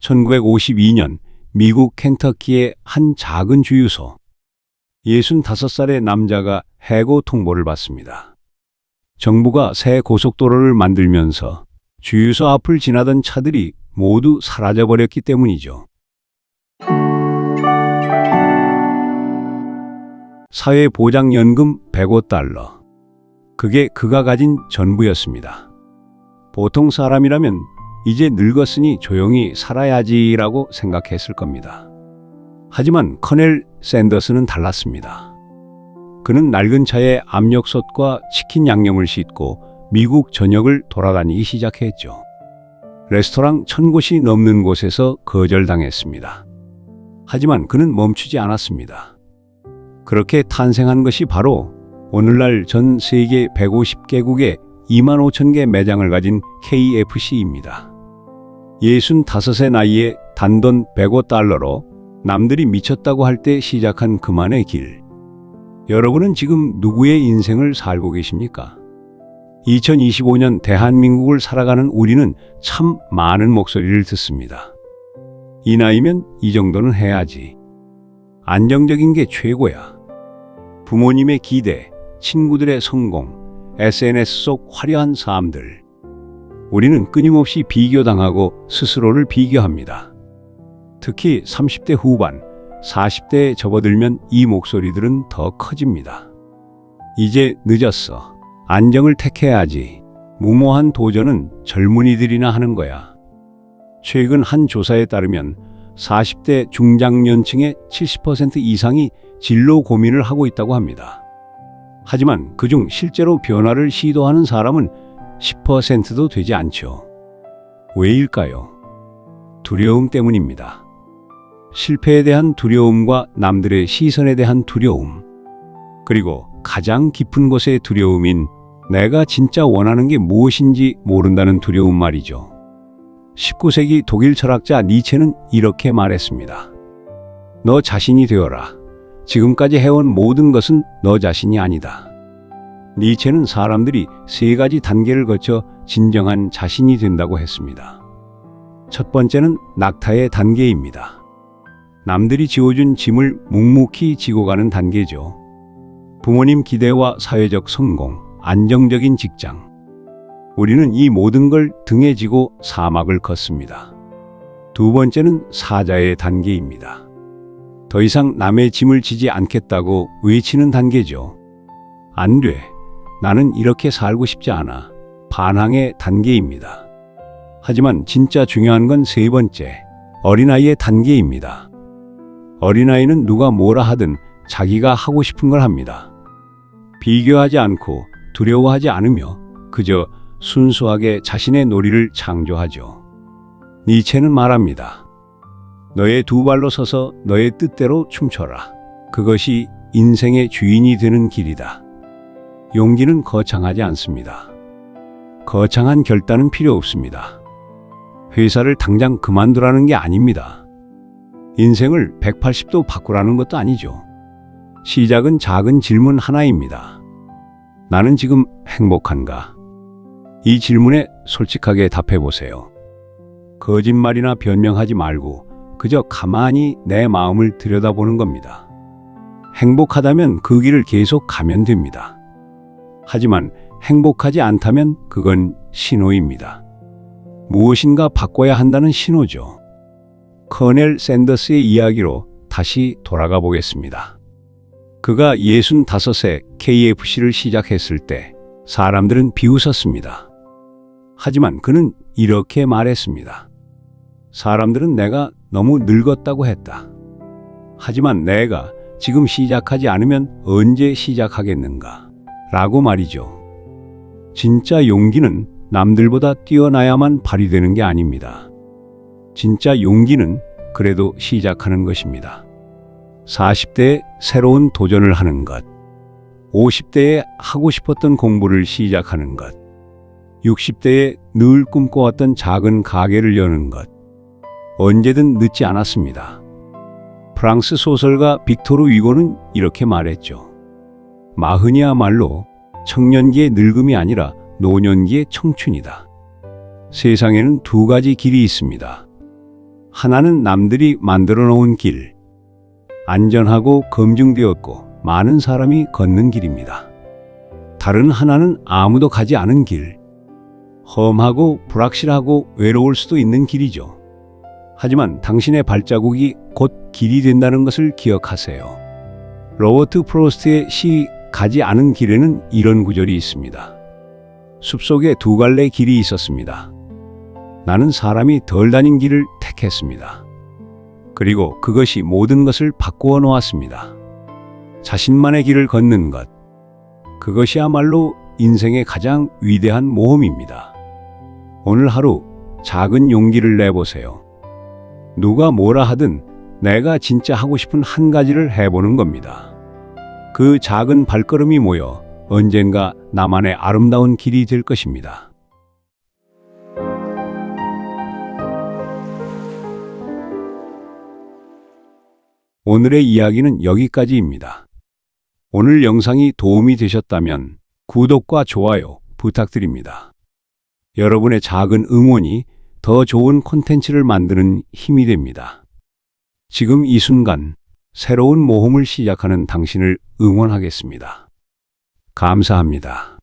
1952년 미국 켄터키의 한 작은 주유소. 65살의 남자가 해고 통보를 받습니다. 정부가 새 고속도로를 만들면서 주유소 앞을 지나던 차들이 모두 사라져버렸기 때문이죠. 사회보장연금 $105. 그게 그가 가진 전부였습니다. 보통 사람이라면 이제 늙었으니 조용히 살아야지라고 생각했을 겁니다. 하지만 커넬 샌더스는 달랐습니다. 그는 낡은 차에 압력솥과 치킨 양념을 싣고 미국 전역을 돌아다니기 시작했죠. 레스토랑 1000곳이 넘는 곳에서 거절당했습니다. 하지만 그는 멈추지 않았습니다. 그렇게 탄생한 것이 바로 오늘날 전 세계 150개국에 25,000개 매장을 가진 KFC입니다. 65의 나이에 단돈 $105로 남들이 미쳤다고 할 때 시작한 그만의 길. 여러분은 지금 누구의 인생을 살고 계십니까? 2025년 대한민국을 살아가는 우리는 참 많은 목소리를 듣습니다. 이 나이면 이 정도는 해야지. 안정적인 게 최고야. 부모님의 기대, 친구들의 성공, SNS 속 화려한 삶들. 우리는 끊임없이 비교당하고 스스로를 비교합니다. 특히 30대 후반, 40대에 접어들면 이 목소리들은 더 커집니다. 이제 늦었어. 안정을 택해야지. 무모한 도전은 젊은이들이나 하는 거야. 최근 한 조사에 따르면 40대 중장년층의 70% 이상이 진로 고민을 하고 있다고 합니다. 하지만 그중 실제로 변화를 시도하는 사람은 10%도 되지 않죠. 왜일까요? 두려움 때문입니다. 실패에 대한 두려움과 남들의 시선에 대한 두려움, 그리고 가장 깊은 곳의 두려움인 내가 진짜 원하는 게 무엇인지 모른다는 두려움 말이죠. 19세기 독일 철학자 니체는 이렇게 말했습니다. 너 자신이 되어라. 지금까지 해온 모든 것은 너 자신이 아니다. 니체는 사람들이 3가지 단계를 거쳐 진정한 자신이 된다고 했습니다. 첫 번째는 낙타의 단계입니다. 남들이 지어준 짐을 묵묵히 지고 가는 단계죠. 부모님 기대와 사회적 성공, 안정적인 직장. 우리는 이 모든 걸 등에 지고 사막을 걷습니다. 두 번째는 사자의 단계입니다. 더 이상 남의 짐을 지지 않겠다고 외치는 단계죠. 안 돼. 나는 이렇게 살고 싶지 않아. 반항의 단계입니다. 하지만 진짜 중요한 건 3번째, 어린아이의 단계입니다. 어린아이는 누가 뭐라 하든 자기가 하고 싶은 걸 합니다. 비교하지 않고 두려워하지 않으며 그저 순수하게 자신의 놀이를 창조하죠. 니체는 말합니다. 너의 2발로 서서 너의 뜻대로 춤춰라. 그것이 인생의 주인이 되는 길이다. 용기는 거창하지 않습니다. 거창한 결단은 필요 없습니다. 회사를 당장 그만두라는 게 아닙니다. 인생을 180도 바꾸라는 것도 아니죠. 시작은 작은 질문 하나입니다. 나는 지금 행복한가? 이 질문에 솔직하게 답해 보세요. 거짓말이나 변명하지 말고 그저 가만히 내 마음을 들여다보는 겁니다. 행복하다면 그 길을 계속 가면 됩니다. 하지만 행복하지 않다면 그건 신호입니다. 무엇인가 바꿔야 한다는 신호죠. 커넬 샌더스의 이야기로 다시 돌아가 보겠습니다. 그가 65세 KFC를 시작했을 때 사람들은 비웃었습니다. 하지만 그는 이렇게 말했습니다. 사람들은 내가 너무 늙었다고 했다. 하지만 내가 지금 시작하지 않으면 언제 시작하겠는가? 라고 말이죠. 진짜 용기는 남들보다 뛰어나야만 발휘되는 게 아닙니다. 진짜 용기는 그래도 시작하는 것입니다. 40대에 새로운 도전을 하는 것, 50대에 하고 싶었던 공부를 시작하는 것, 60대에 늘 꿈꿔왔던 작은 가게를 여는 것, 언제든 늦지 않았습니다. 프랑스 소설가 빅토르 위고는 이렇게 말했죠. 마흔이야말로 청년기의 늙음이 아니라 노년기의 청춘이다. 세상에는 2가지 길이 있습니다. 하나는 남들이 만들어 놓은 길, 안전하고 검증되었고 많은 사람이 걷는 길입니다. 다른 하나는 아무도 가지 않은 길, 험하고 불확실하고 외로울 수도 있는 길이죠. 하지만 당신의 발자국이 곧 길이 된다는 것을 기억하세요. 로버트 프로스트의 시 가지 않은 길에는 이런 구절이 있습니다. 숲속에 두 갈래 길이 있었습니다. 나는 사람이 덜 다닌 길을 택했습니다. 그리고 그것이 모든 것을 바꾸어 놓았습니다. 자신만의 길을 걷는 것, 그것이야말로 인생의 가장 위대한 모험입니다. 오늘 하루 작은 용기를 내보세요. 누가 뭐라 하든 내가 진짜 하고 싶은 한 가지를 해보는 겁니다. 그 작은 발걸음이 모여 언젠가 나만의 아름다운 길이 될 것입니다. 오늘의 이야기는 여기까지입니다. 오늘 영상이 도움이 되셨다면 구독과 좋아요 부탁드립니다. 여러분의 작은 응원이 더 좋은 콘텐츠를 만드는 힘이 됩니다. 지금 이 순간 새로운 모험을 시작하는 당신을 응원하겠습니다. 감사합니다.